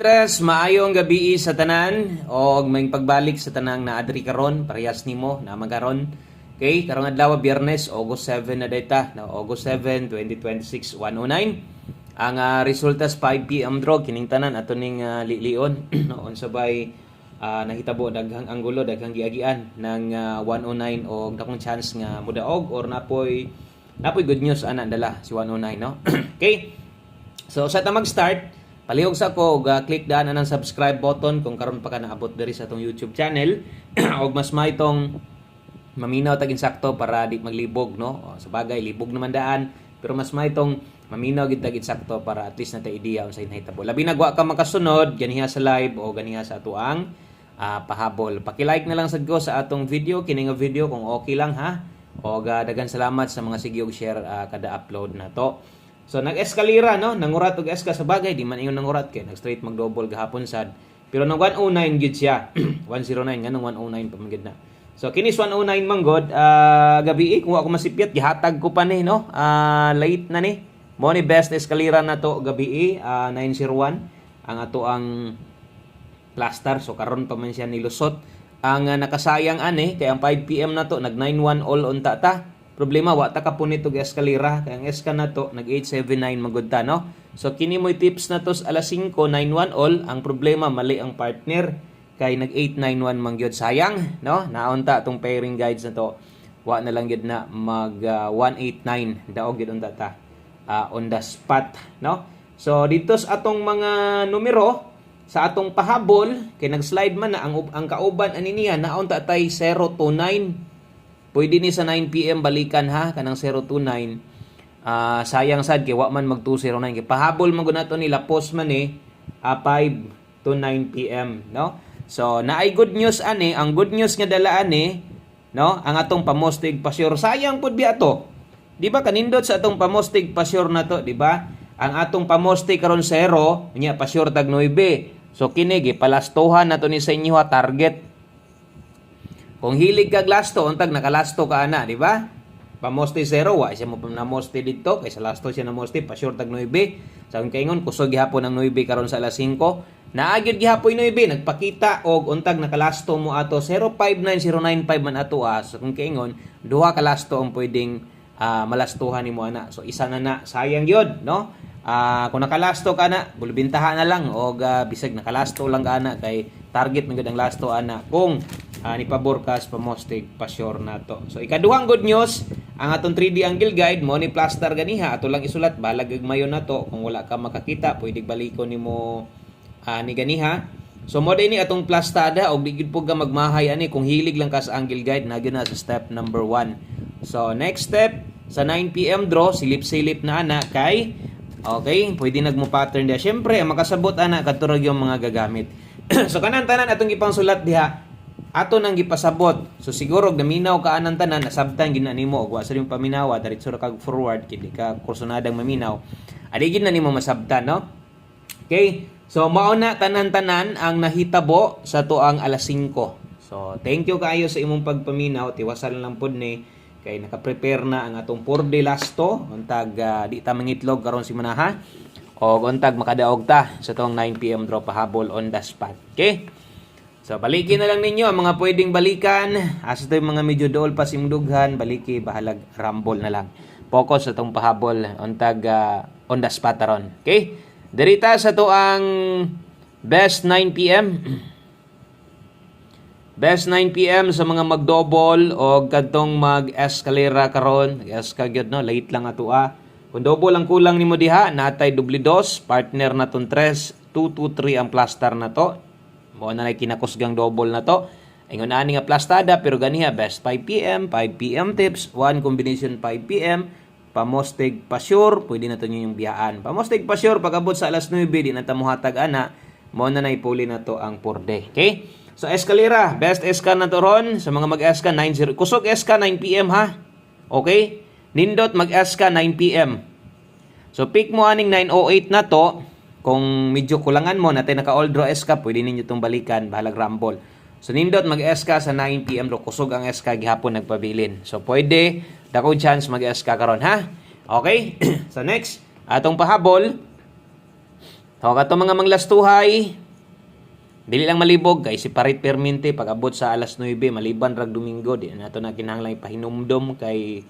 Tres, maayong gabi sa tanan o may pagbalik sa tanang na adri karon parehas nimo na magaron. Okay, karong adlaw Biyernes, August 7 na data, na August 7, 2026, 109. Ang resulta sa 5 PM draw kining tanan ato ning lilion noon sabay nahitabo daghang anggulo, daghang giagian ng 109 og dakong chance nga mudaog or napoy good news ana dala si 109 no. Okay. So sa ta mag-start, palihog sa ko, click daan ang subscribe button kung karon pa ka naabot diri sa atong YouTube channel og mas may tong maminaw tag insakto para di maglibog no. Sa bagay libog naman daan pero mas may tong maminaw gid tag insakto para at least natay idea unsay nahitabo. Labi na wa ka makasunod ganiha sa live o ganiha sa atuang pahabol. Paki-like na lang sad ko sa atong video, kini nga video kung okay lang ha. Og daghang salamat sa mga sige og share kada upload na to. So nag-eskalira no, nangurat og eska sa bagay di man ingon nangurat kay nag-straight mag-double gahapon sad. Pero nang 109 gid siya. 109 nganong 109 pa man gid na. So kinis 109 man god gabi kung ako masipyat gihatag ko pa ni no. Late na ni. Mo ni best eskalira na to gabi 901 ang ato ang plaster. So karon pa man siya nilusot. Ang nakasayang ani kay ang 5 PM na to nag 91 all on ta. Problema wa ta ka punit og eskalera kay ang eska na to nag 879 magud ta no. So kini mo'y tips na to sa alas 5 91 all. Ang problema mali ang partner kay nag 891 man gyud sayang no. Naon ta tong pairing guides na to. Wa na lang gyud na mag 189 daog gyud unta ta on the spot no. So dito sa atong mga numero sa atong pahabol kay nag-slide man na ang kauban ani niya naon ta tay 029. Pwede ni sa 9 PM balikan ha kanang 029. Sayang sad kay wa man mag 209 kay pahabol man gud nato nila post man 5 to 9 PM no. So naay good news ani, ang good news nga dala ani no, ang atong pamostig pasyor sayang pud biya to. Di ba kanindot sa atong pamostig pasyor na to, di ba? Ang atong pamostig karon 0, nya pasyor tag 9. So kini gipalastohan nato ni sa inyo target. Kung hilig kag lasto, untag nakalasto ka ana, di ba? Pamoste 0, wa siya mo namoste dito, kay sa lasto siya namoste, pa-short tag 9. Sa kaingon, kusog gihapon ang 9 karon sa alas 5. Naagyod gihapon 9, nagpakita og untag nakalasto mo ato 059095 man ato So kung kaingon, duha ka lasto ang pwedeng malastuhan nimo ana. So isa na sayang yun, no? Kung nakalasto ka na, bulbintaha na lang og bisag nakalasto lang ka na kay target man gud ang lasto ana. Kung ni paborkas pamostig pasyor na to. So ikaduhang good news, ang atong 3D angle guide mo ni plaster ganiha ato lang isulat balag mayon na to. Kung wala ka makakita pwede balikon nimo ni ganiha. So mo ni atong plastada og digid po ka magmahay ani kung hilig lang ka sa angle guide na gyud na sa step number 1. So next step sa 9 PM draw silip-silip na ana kay okay, pwede nagmo pattern dia. Syempre makasabot ana katurag yung mga gagamit. So kanan tanan atong gipangsulat diha ato nang gipasabot. So siguro gaminaw ka anang tanan nasabtan gid na nimo og wa sa yung paminawa diretso ra kag forward kindi ka kursunadang maminaw. Adi gid na nimo masabtan no. Okay? So mao na tanan-tanan ang nahitabo sa tuang alas 5. So thank you kaayo sa imong pagpaminaw, tiwasal lang pud ni kay naka-prepare na ang atong purde lasto untag di ta mangitlog karon si manaha og untag makadaog ta sa tuang 9 PM draw pahabol on the spot. Okay? So balikin na lang ninyo ang mga pwedeng balikan. Asa to yung mga medyo dool pa simdughan, baliki bahalag rumble na lang. Focus sa tong pahabol untag on the spot ron. Okay? Dirita sa to ang best 9 PM. Best 9 PM sa mga mag-double o kadtong mag-escalera karon. Eska gyud no, late lang ato Kung double ang kulang nimo diha, natay doble dos, partner na ton 3, 223 ang plaster na to. Mo na kinakusgang double na to. Ingon ani nga plastada pero ganiha best 5 PM, 5 PM tips, 1 combination 5 PM, pamostig pasure, pwede na to yung biyaan. Pamostig pasure pag-abot sa alas 9 di na ta mohatag ana, mo na ipuli na to ang purde. Okay? So eskalera, best eska na to ron sa mga mag-eska 90. Kusog eska 9 PM ha. Okay? Nindot mag-eska 9 PM. So pick mo aning 908 na to. Kung medyo kulangan mo natay naka-all draw SK, pwede ninyo itong balikan, bahalag rumble. So nindot mag-SK sa 9 PM ro, kusog ang SK gihapon nagpabilin. So pwede dako chance mag-SK karon ha. Okay? So next, atong pahabol So kato mga manglastuhay, dili lang malibog kay separate permente pag abot sa alas 9 maliban rag Domingo di nato na kinahanglan ipahinumdom kay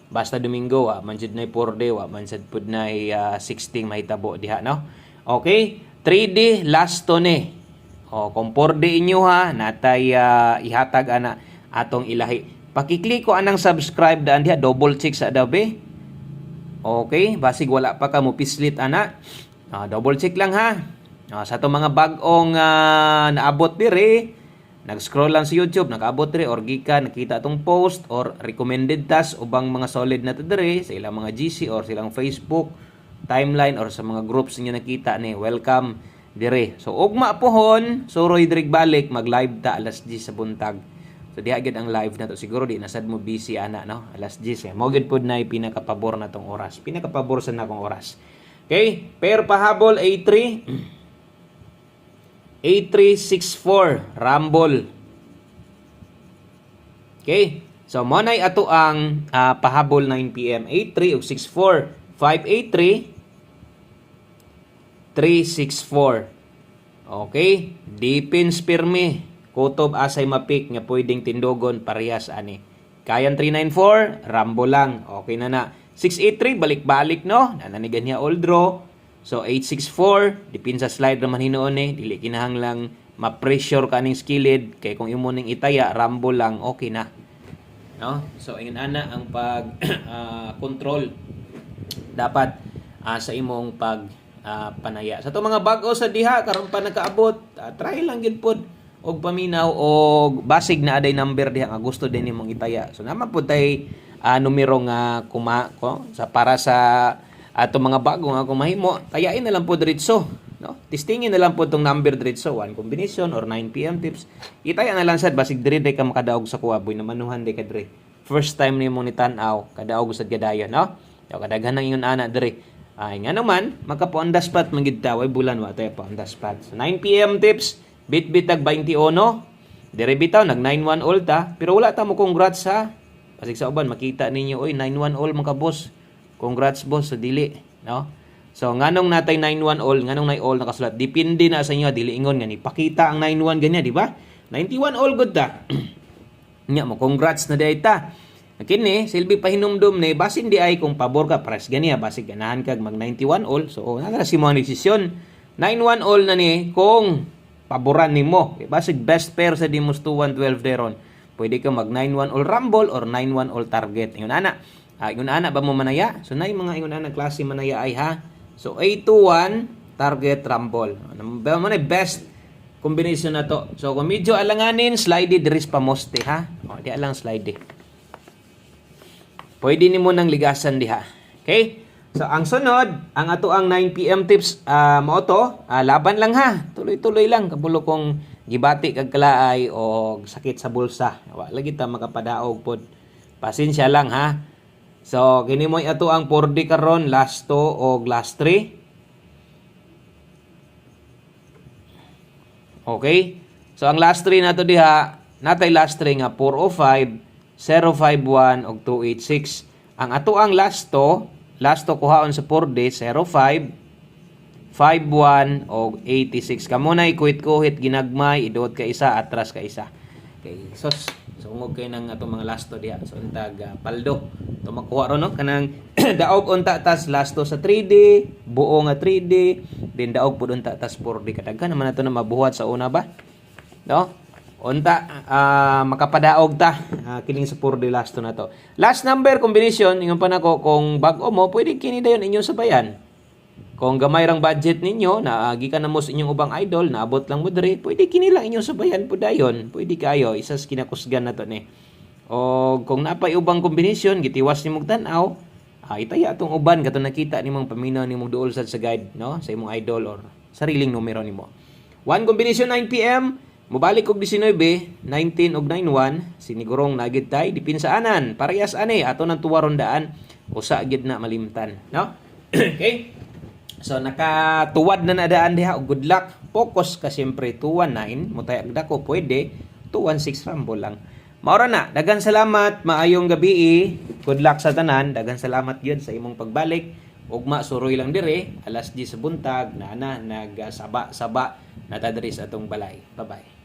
basta Domingo man jud nay 4 day man sad pud nay 16 mahitabo diha no. Okay, 3D last to ni. Kung 4D inyo ha natay ihatag ana atong ilahi. Pakiklik ko anang subscribe daan diha, double check sa dabe. Okay, basig wala pa ka mo pislit ana. Double check lang ha. Sa itong mga bagong naabot dire, nag-scroll lang sa YouTube, nakaabot dire, or gikan, nakita itong post, or recommended task, ubang mga solid na ito dire, sa ilang mga GC, or silang Facebook, timeline, or sa mga groups ninyo nakita ni, welcome dire. So, ugma pohon, suroy dirig balik, mag-live ta alas 10 sa buntag. So, di agad ang live na to. Siguro di, nasad mo busy ana, no? Alas 10. Mogid po na pinakapabor na tong oras. Pinakapabor sa na kong oras. Okay? Pair pahabol, A3. A364 Rumble. Okay? So mo nay ato ang pahabol 9 PM. A3 ug 64. 5A3 364. Okay? Depends pirmi. Kutob asay mapik nga pwedeng tindogon parehas ani. Kayan 394 Rumble lang. Okay na. 683 balik-balik no. Nananigan niya all draw. So 864 dipin sa slide naman hinuon dili kinahanglang ma-pressure kaning skilled kay kung imo ning itaya rumble lang okay na no. So ingon ana ang pag control dapat sa imong pag panaya sa to mga bag-o sa diha karon pa nakaabot try lang gid pod og paminaw og basig na aday number diha nga gusto din nimong itaya. So naman pud tay numero nga sa para sa ato mga bago nga kung mahimo tayain na lang po diretso no, testingin na lang po tong number diretso 1 combination or 9 PM tips itaya na lang sad basig diri day ka makadaog sa kuwaboy na manuhan day ka diri first time nimo ni tan-aw kadaog sad gadayon no. So kadaghan nang ingon ana diri ay nga naman magka on the spot magid taway bulan wa tay pa on the spot. So 9 PM tips bit-bitag 21 diri bitaw nag 9-1 all ta pero wala ta mo congrats ha basig sa uban makita ninyo oy 9-1 all mga boss. Congrats boss sa dili, no? So nganong natay 9-1 all, nganong nay all nakasulat. Depende na sa inyo dili ingon nga ni pakita ang 9-1 ganyan, di ba? 91 all good ta. Nya mo congrats na day ta. Kini silbi pahinumdum ni basin di ay kung pabor ka press ganiya basig ganahan kag mag 91 all. So nagara si mo desisyon. 9-1 all na ni kung paboran nimo. Basig best pair sa Dimos 2-1-12 deron. Pwede ka mag 9-1 all rumble or 9-1 all target. Ingon ana. Ingon ana ba mo manaya? So nay mga ingon ana klase manaya ay ha. So 8-2-1 target rumble. Ba mo na best combination na to. So kung medyo alanganin slide diris pa moste ha. Di alang slide. Pwede nimo nang ligasan diha. Okay? So ang sunod, ang ato ang 9 PM tips mao to, laban lang ha. Tuloy-tuloy lang kabulo kong gibati kag kalaay o sakit sa bulsa. Wa lagi ta makapadaog pod. Pasensya lang ha. So, kini mo ato ang 4D karon last 2 o last 3. Okay? So, ang last 3 nato diha, natay last 3 nga 405, 051 og 286. Ang ato ang last 2 kuhaon sa 4D 05, 51 og 86. Kamo na ikuhit-kuhit ginagmay idot ka isa atras ka isa. Okay, so ungog kay nang atong mga last 2 diha. So untag paldo. To makuha ron no kanang daog unta tas last 2 sa 3D, buo nga 3D, then daog pud unta tas 4D kadaghan naman nato na mabuhat sa una ba. No? Unta makapadaog ta kining sa 4D last 2 na to. Last number combination ingon pa nako kung bag-o mo pwede kini dayon inyong sabayan. Kung gamay rang budget ninyo, gikan na mo sa inyong ubang idol, naabot lang mo diri, pwede kini lang inyong sabayan po dayon. Pwede kayo, isas kinakusgan na to ni. O kung napay ubang kombinasyon, gitiwas nimong tanaw, itaya atong uban kato nakita nimong paminaw nimong duol sa guide, no? Sa imong idol or sariling numero nimo. One combination 9 PM, mobalik og 19, 19 og 91, sinigurong nagid tay dipinsaanan. Parehas ani ato nang tuwaron daan, usa gid na malimtan, no? Okay? So nakatuwad na nadaan diha og good luck. Focus ka siyempre 219 mo tayag dako pwede 216 rumble lang. Maura na, daghang salamat, maayong gabi. Good luck sa tanan. Daghang salamat gyud sa imong pagbalik. ugma suroy lang dire, alas 10 sa buntag, nana nagsaba-saba na ta diri sa atong balay. Bye-bye.